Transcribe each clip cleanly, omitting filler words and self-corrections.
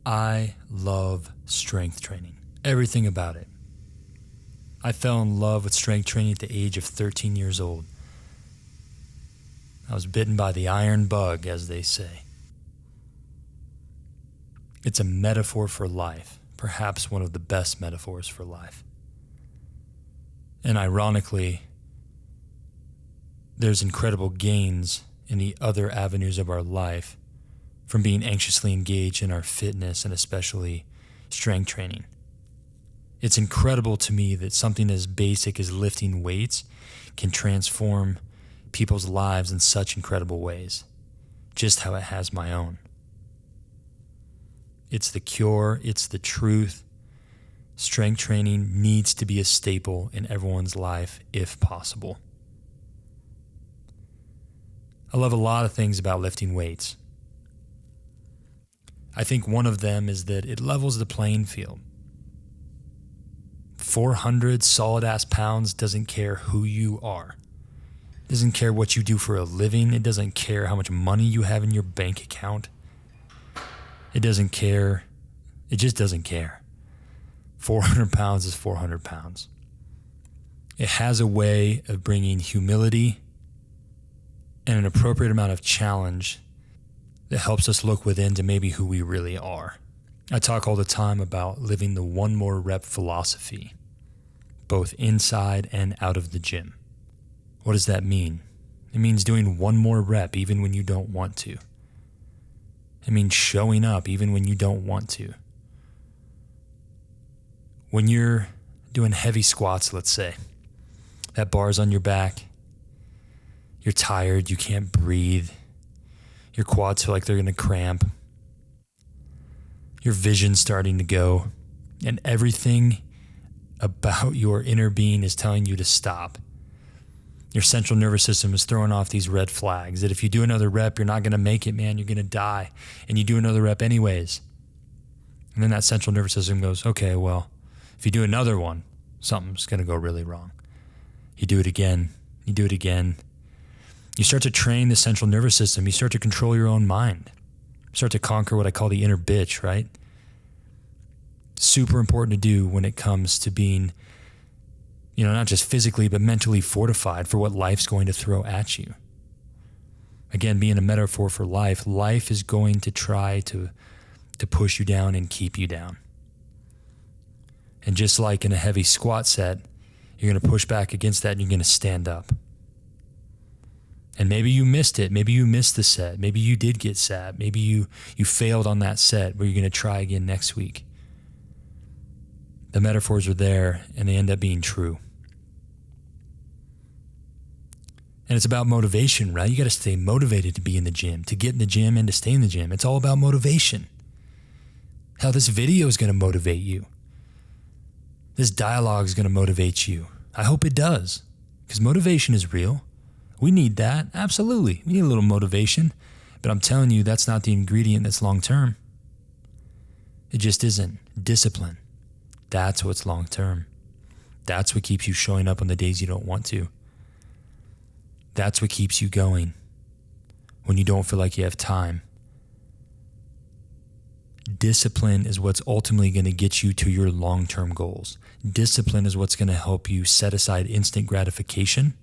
I love strength training, everything about it. I fell in love with strength training at the age of 13 years old. I was bitten by the iron bug, as they say. It's a metaphor for life, perhaps one of the best metaphors for life. And ironically, there's incredible gains in the other avenues of our life from being anxiously engaged in our fitness and especially strength training. It's incredible to me that something as basic as lifting weights can transform people's lives in such incredible ways, just how it has my own. It's the cure, it's the truth. Strength training needs to be a staple in everyone's life if possible. I love a lot of things about lifting weights. I think one of them is that it levels the playing field. 400 solid-ass pounds doesn't care who you are. It doesn't care what you do for a living. It doesn't care how much money you have in your bank account. It doesn't care. It just doesn't care. 400 pounds is 400 pounds. It has a way of bringing humility and an appropriate amount of challenge that helps us look within to maybe who we really are. I talk all the time about living the one more rep philosophy, both inside and out of the gym. What does that mean? It means doing one more rep even when you don't want to. It means showing up even when you don't want to. When you're doing heavy squats, let's say, that bar's on your back, you're tired, you can't breathe, your quads feel like they're going to cramp, your vision's starting to go, and everything about your inner being is telling you to stop. Your central nervous system is throwing off these red flags that if you do another rep, you're not going to make it, man, you're going to die. And you do another rep anyways. And then that central nervous system goes, okay, well, if you do another one, something's going to go really wrong. You do it again. You do it again. You start to train the central nervous system. You start to control your own mind. You start to conquer what I call the inner bitch, right? Super important to do when it comes to being, not just physically, but mentally fortified for what life's going to throw at you. Again, being a metaphor for life, life is going to try to push you down and keep you down. And just like in a heavy squat set, you're going to push back against that and you're going to stand up. And maybe you missed it. Maybe you missed the set. Maybe you did get sad. Maybe you failed on that set, but you're going to try again next week. The metaphors are there and they end up being true. And it's about motivation, right? You got to stay motivated to be in the gym, to get in the gym and to stay in the gym. It's all about motivation. Hell, this video is going to motivate you. This dialogue is going to motivate you. I hope it does, because motivation is real. We need that. Absolutely. We need a little motivation. But I'm telling you, that's not the ingredient that's long-term. It just isn't. Discipline. That's what's long-term. That's what keeps you showing up on the days you don't want to. That's what keeps you going when you don't feel like you have time. Discipline is what's ultimately going to get you to your long-term goals. Discipline is what's going to help you set aside instant gratification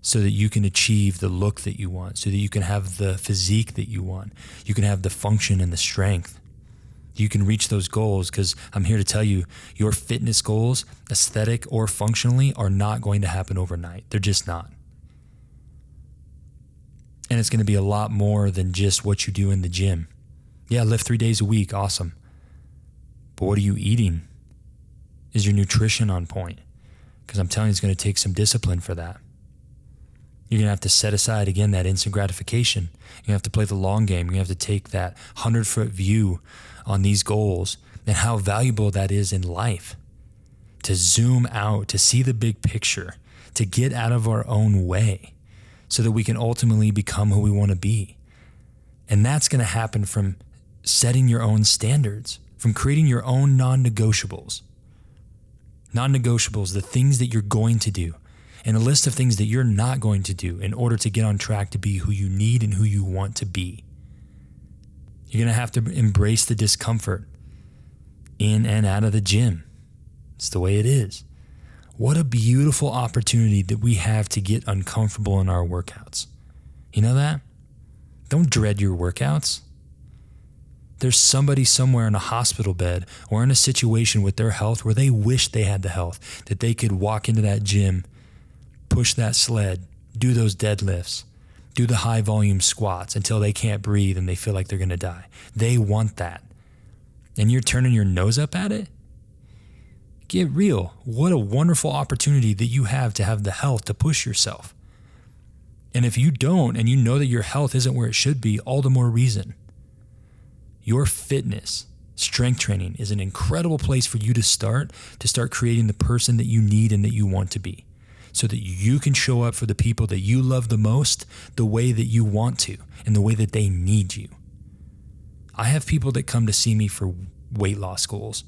so that you can achieve the look that you want, so that you can have the physique that you want. You can have the function and the strength. You can reach those goals, because I'm here to tell you, your fitness goals, aesthetic or functionally, are not going to happen overnight. They're just not. And it's going to be a lot more than just what you do in the gym. Yeah, lift 3 days a week, awesome. But what are you eating? Is your nutrition on point? Because I'm telling you, it's going to take some discipline for that. You're going to have to set aside, again, that instant gratification. You have to play the long game. You have to take that 100-foot view on these goals and how valuable that is in life. To zoom out, to see the big picture, to get out of our own way so that we can ultimately become who we want to be. And that's going to happen from setting your own standards, from creating your own non-negotiables. Non-negotiables, the things that you're going to do, and a list of things that you're not going to do in order to get on track to be who you need and who you want to be. You're going to have to embrace the discomfort in and out of the gym. It's the way it is. What a beautiful opportunity that we have to get uncomfortable in our workouts. You know that? Don't dread your workouts. There's somebody somewhere in a hospital bed or in a situation with their health where they wish they had the health, that they could walk into that gym, push that sled, do those deadlifts, do the high volume squats until they can't breathe and they feel like they're going to die. They want that. And you're turning your nose up at it? Get real. What a wonderful opportunity that you have to have the health to push yourself. And if you don't, and you know that your health isn't where it should be, all the more reason. Your fitness, strength training is an incredible place for you to start creating the person that you need and that you want to be, so that you can show up for the people that you love the most the way that you want to and the way that they need you. I have people that come to see me for weight loss goals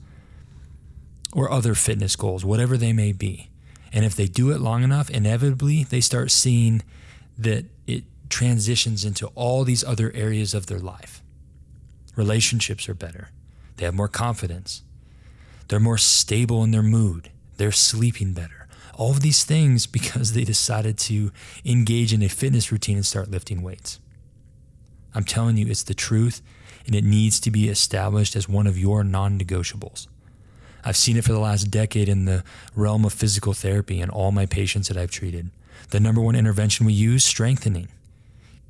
or other fitness goals, whatever they may be. And if they do it long enough, inevitably they start seeing that it transitions into all these other areas of their life. Relationships are better. They have more confidence. They're more stable in their mood. They're sleeping better. All of these things because they decided to engage in a fitness routine and start lifting weights. I'm telling you, it's the truth, and it needs to be established as one of your non-negotiables. I've seen it for the last decade in the realm of physical therapy and all my patients that I've treated. The number one intervention we use, strengthening.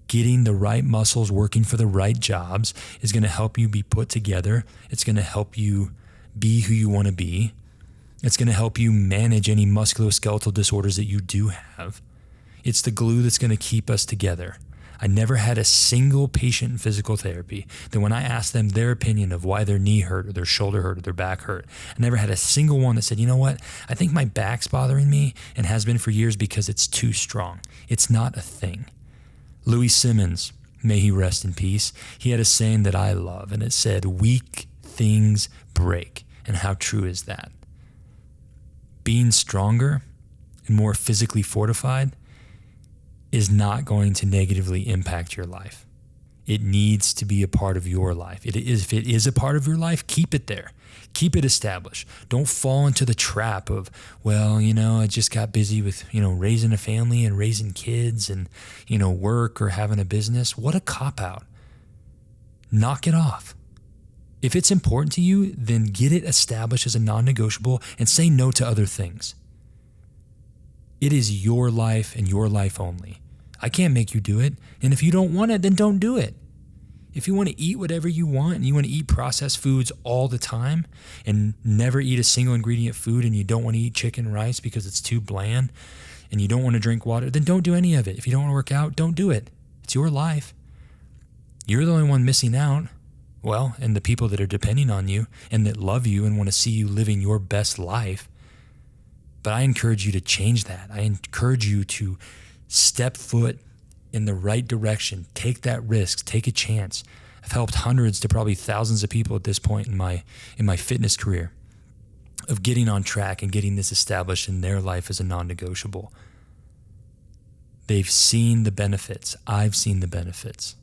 Getting the right muscles working for the right jobs is going to help you be put together. It's going to help you be who you want to be. It's going to help you manage any musculoskeletal disorders that you do have. It's the glue that's going to keep us together. I never had a single patient in physical therapy that when I asked them their opinion of why their knee hurt or their shoulder hurt or their back hurt, I never had a single one that said, you know what, I think my back's bothering me and has been for years because it's too strong. It's not a thing. Louis Simmons, may he rest in peace, he had a saying that I love, and it said, weak things break. And how true is that? Being stronger and more physically fortified is not going to negatively impact your life. It needs to be a part of your life. If it is a part of your life, keep it there. Keep it established. Don't fall into the trap of, well, I just got busy with, raising a family and raising kids and, work or having a business. What a cop-out. Knock it off. If it's important to you, then get it established as a non-negotiable and say no to other things. It is your life and your life only. I can't make you do it. And if you don't want it, then don't do it. If you want to eat whatever you want and you want to eat processed foods all the time and never eat a single ingredient food, and you don't want to eat chicken and rice because it's too bland, and you don't want to drink water, then don't do any of it. If you don't want to work out, don't do it. It's your life. You're the only one missing out. Well, and the people that are depending on you and that love you and want to see you living your best life. But I encourage you to change that. I encourage you to step foot in the right direction. Take that risk. Take a chance. I've helped hundreds to probably thousands of people at this point in my fitness career of getting on track and getting this established in their life as a non-negotiable. They've seen the benefits. I've seen the benefits.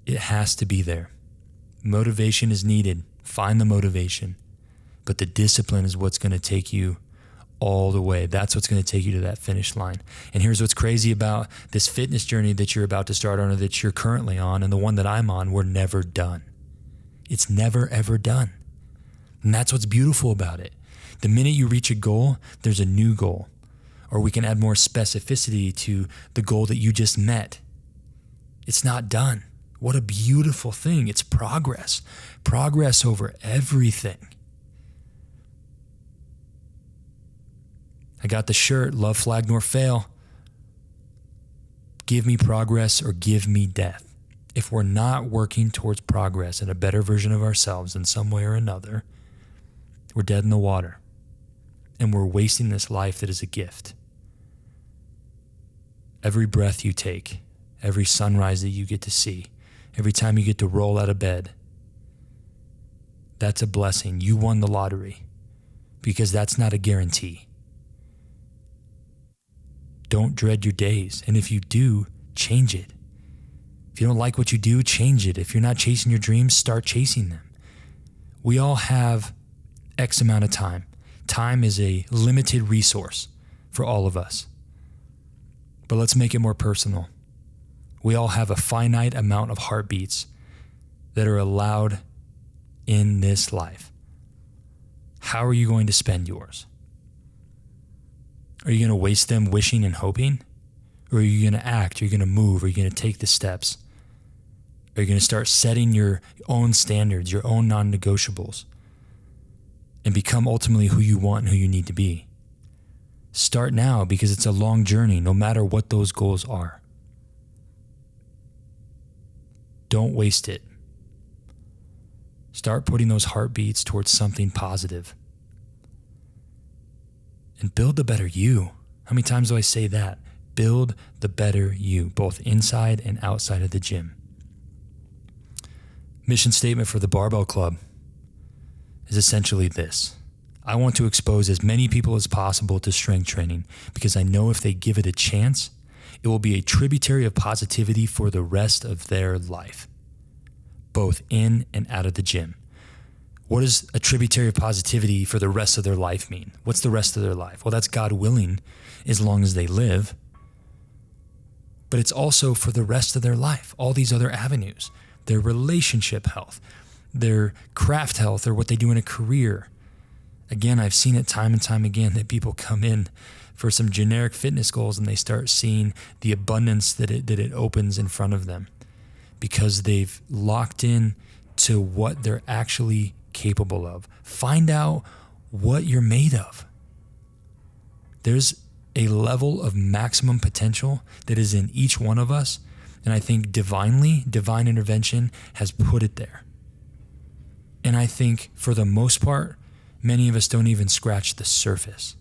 It has to be there. Motivation is needed. Find the motivation. But the discipline is what's going to take you all the way. That's what's going to take you to that finish line. And here's what's crazy about this fitness journey that you're about to start on, or that you're currently on, and the one that I'm on, we're never done. It's never, ever done. And that's what's beautiful about it. The minute you reach a goal, there's a new goal. Or we can add more specificity to the goal that you just met. It's not done. What a beautiful thing. It's progress. Progress over everything. I got the shirt, love flag nor fail. Give me progress or give me death. If we're not working towards progress and a better version of ourselves in some way or another, we're dead in the water. And we're wasting this life that is a gift. Every breath you take, every sunrise that you get to see, every time you get to roll out of bed, that's a blessing. You won the lottery, because that's not a guarantee. Don't dread your days. And if you do, change it. If If you don't like what you do, change it. If you're not chasing your dreams, start chasing them. We all have X amount of time. Time is a limited resource for all of us. But let's make it more personal. We all have a finite amount of heartbeats that are allowed in this life. How are you going to spend yours? Are you going to waste them wishing and hoping? Or are you going to act? Are you going to move? Are you going to take the steps? Are you going to start setting your own standards, your own non-negotiables, and become ultimately who you want and who you need to be? Start now, because it's a long journey, no matter what those goals are. Don't waste it. Start putting those heartbeats towards something positive. And build the better you. How many times do I say that? Build the better you, both inside and outside of the gym. Mission statement for the Barbell Club is essentially this. I want to expose as many people as possible to strength training, because I know if they give it a chance, it will be a tributary of positivity for the rest of their life, both in and out of the gym. What does a tributary of positivity for the rest of their life mean? What's the rest of their life? Well, that's God willing, as long as they live. But it's also for the rest of their life, all these other avenues, their relationship health, their craft health, or what they do in a career. Again, I've seen it time and time again that people come in for some generic fitness goals and they start seeing the abundance that it opens in front of them, because they've locked in to what they're actually capable of. Find out what you're made of. There's a level of maximum potential that is in each one of us, and I think divine intervention has put it there. And I think for the most part, many of us don't even scratch the surface.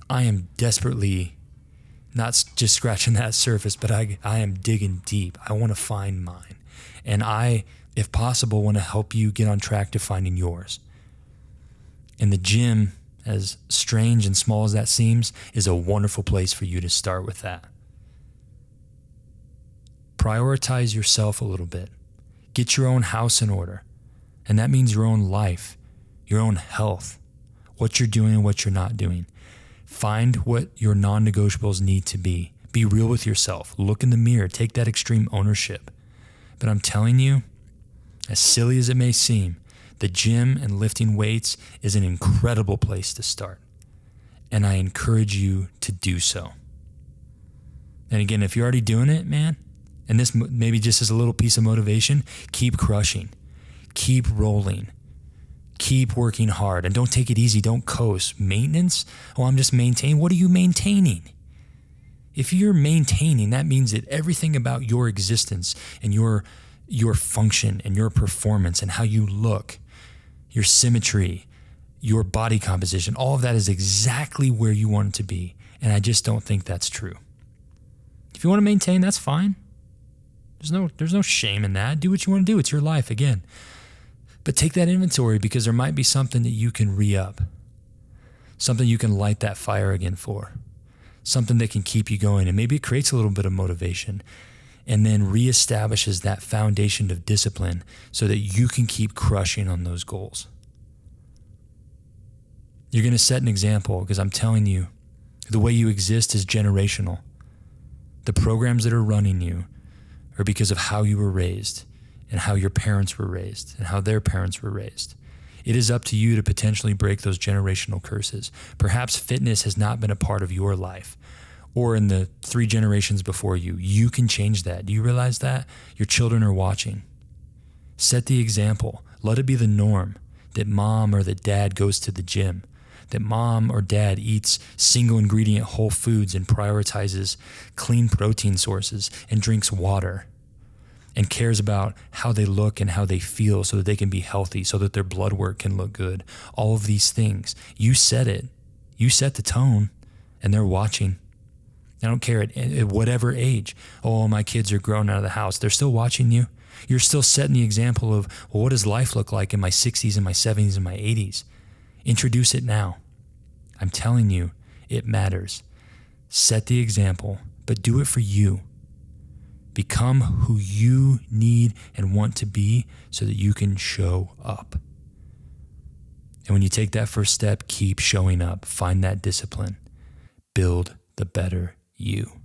I am desperately not just scratching that surface, but I am digging deep. I want to find mine. And I, if possible, want to help you get on track to finding yours. And the gym, as strange and small as that seems, is a wonderful place for you to start with that. Prioritize yourself a little bit. Get your own house in order. And that means your own life, your own health, what you're doing and what you're not doing. Find what your non-negotiables need to be. Be real with yourself. Look in the mirror. Take that extreme ownership. But I'm telling you, as silly as it may seem, the gym and lifting weights is an incredible place to start. And I encourage you to do so. And again, if you're already doing it, man, and this maybe just as a little piece of motivation, keep crushing. Keep rolling. Keep working hard. And don't take it easy. Don't coast. Maintenance? Oh, I'm just maintaining. What are you maintaining? If you're maintaining, that means that everything about your existence and your function and your performance and how you look, your symmetry, your body composition, all of that is exactly where you want it to be. And I just don't think that's true. If you want to maintain, that's fine. There's no shame in that. Do what you want to do. It's your life, again. But take that inventory, because there might be something that you can re-up. Something you can light that fire again for. Something that can keep you going. And maybe it creates a little bit of motivation and then reestablishes that foundation of discipline so that you can keep crushing on those goals. You're going to set an example, because I'm telling you, the way you exist is generational. The programs that are running you are because of how you were raised and how your parents were raised and how their parents were raised. It is up to you to potentially break those generational curses. Perhaps fitness has not been a part of your life or in the 3 generations before you. You can change that. Do you realize that? Your children are watching. Set the example. Let it be the norm that mom or that dad goes to the gym, that mom or dad eats single ingredient whole foods and prioritizes clean protein sources and drinks water and cares about how they look and how they feel so that they can be healthy, so that their blood work can look good. All of these things. You set it. You set the tone, and they're watching. I don't care at whatever age. Oh, my kids are grown out of the house. They're still watching you. You're still setting the example of, well, what does life look like in my 60s and my 70s and my 80s? Introduce it now. I'm telling you, it matters. Set the example, but do it for you. Become who you need and want to be so that you can show up. And when you take that first step, keep showing up. Find that discipline. Build the better you.